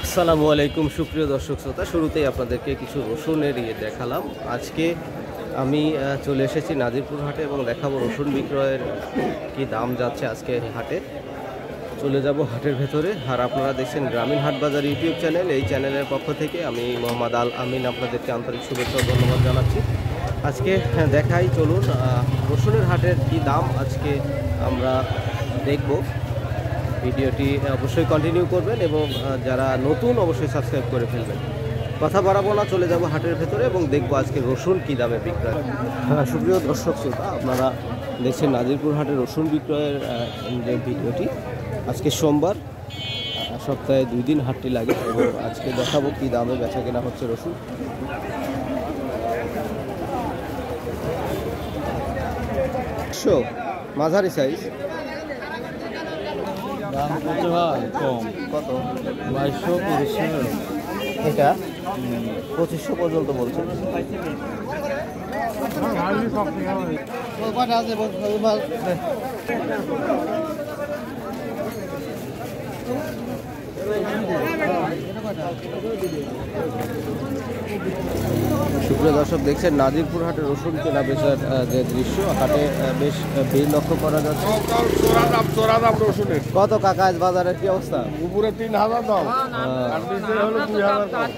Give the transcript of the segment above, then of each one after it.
আসসালামু আলাইকুম সুপ্রিয় দর্শক শ্রোতা, শুরুতেই আপনাদেরকে কিছু রসুনের দেখালাম। আজকে আমি চলে এসেছি নাজিরপুর হাটে এবং দেখাবো রসুন বিক্রয়ের কি দাম যাচ্ছে আজকে হাটে। চলে যাব হাটের ভেতরে। আর আপনারা দেখছেন গ্রামীণ হাট বাজার ইউটিউব চ্যানেল। এই চ্যানেলের পক্ষ থেকে আমি মোহাম্মদ আল আমিন আপনাদেরকে আন্তরিক শুভেচ্ছা ও ধন্যবাদ জানাচ্ছি। আজকে দেখাই, চলুন রসুনের হাটের কি দাম আজকে আমরা দেখব। ভিডিওটি অবশ্যই কন্টিনিউ করবেন এবং যারা নতুন অবশ্যই সাবস্ক্রাইব করে ফেলবেন। কথা বাড়াবো না, চলে যাব হাটের ভেতরে এবং দেখবো আজকে রসুন কী দামে বিক্রয়। সুপ্রিয় দর্শক শ্রোতা, আপনারা দেখছেন নাজিরপুর হাটের রসুন বিক্রয়ের যে ভিডিওটি। আজকে সোমবার, সপ্তাহে 2 দিন হাটটি লাগে এবং আজকে দেখাবো কী দামে বেচা কেনা হচ্ছে রসুন। মাঝারি সাইজ দাম কত হয়? কম। কত? 2200-2500। এটা 2500 পর্যন্ত বলছে। সুপ্রিয় দর্শক, দেখছেন নাজিরপুর হাটে রসুন কেনা বেচার যে দৃশ্য। হাটে বেশ ভিড় লক্ষ্য করা যাচ্ছে। কত কাকা আজ বাজারের কি অবস্থা? উপরে 3000 দাম, আর নিচে হলো 2000 দাম।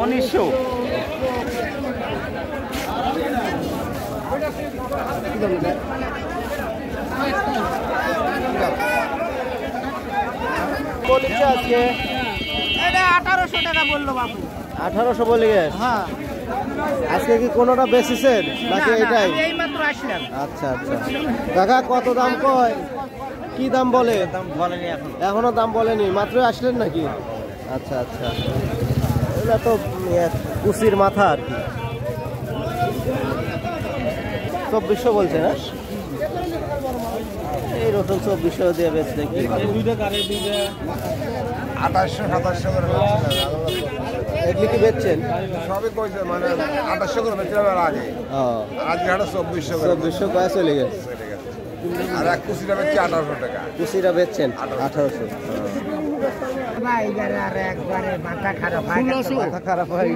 উনিশশো বলেছে আজকে। এটা 1800 টাকা বললো বাবু। 1800 বলে গেছে। হ্যাঁ, আজকে কি কোনোটা বেশিছেন নাকি এটাই? এই মাত্র আসলাম। আচ্ছা আচ্ছা। কাকা কত দাম কয়? কি দাম বলে? দাম বলেনি এখনো দাম বলেনি, মাত্রই আসলেন নাকি? আচ্ছা আচ্ছা। এটা তো কুচির মাথা আর কি। 2400 বলছে না? এই রসুন 2400 দিয়ে বেচলে কি? 2800-2700 করে এগুলি কি বেচছেন? সবই কইছে, মানে 2800 করে বেচলাম এর আগে। আজকে হাটে 2400 করে। 2400 কয় চলে গেছে। আর এক কুচিটা বেচছি 1800 টাকা। কুচিটা বেচছেন 1800। মাথা খারাপ হয়। মাথা খারাপ হয়।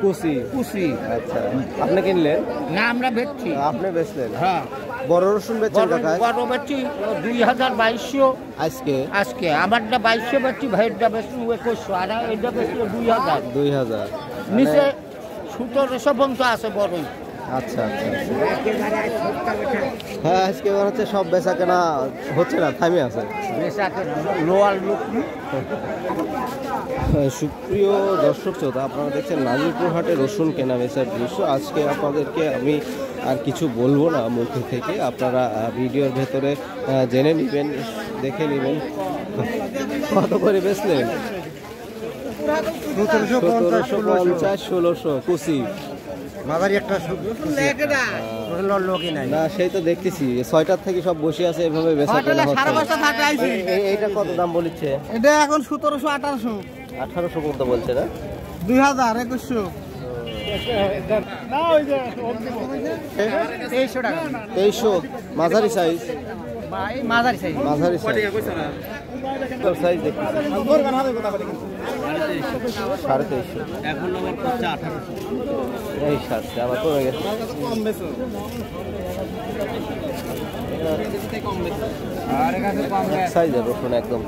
কুচি কুচি। আচ্ছা, আপনি কিনলেন না, আমরা বেচছি। আপনি বেচলেন? হ্যাঁ, বড় রসুন বেচছেন কাকা? বড় বেচছি 2200 আজকে। আজকে আমারটা 2200 বেচছি, ভাইয়েরটা বেচছি 2100, আর এটা বেচছি 2000। নিচে 1700 পর্যন্ত আছে বড়ই। আচ্ছা আচ্ছা। হ্যাঁ, আজকে মনে হচ্ছে সব বেচা কেনা হচ্ছে না, থামে আছে। লোয়ার লোক। সুপ্রিয় দর্শক শ্রোতা, আপনারা দেখছেন নাজিরপুর হাটে রসুন কেনা বেচার দৃশ্য। আজকে আপনাদেরকে আমি আর কিছু বলবো না মুখ থেকে, আপনারা ভিডিওর ভেতরে জেনে নেবেন, দেখে নেবেন। কত করে বেচলেন? 1750, 1600 কুচি। মাঝারি একটা লোকই নাই না, সেই তো দেখতেছি 6টার থেকে সব বসে আছে এভাবে বেচা কেনা হচ্ছে। এইটা কত দাম বলছে? এটা এখন 1700, 1800। 1800 পর্যন্ত বলছে না? 2000, 2100। 2300 মাঝারি সাইজ। মাঝারি সাইজ। মাঝারি সাইজ সাইজ দেখি 2350। এখন নম্বর 1800। এই সারছে আবার কমে গেছে। সাইজের রসুন একদম।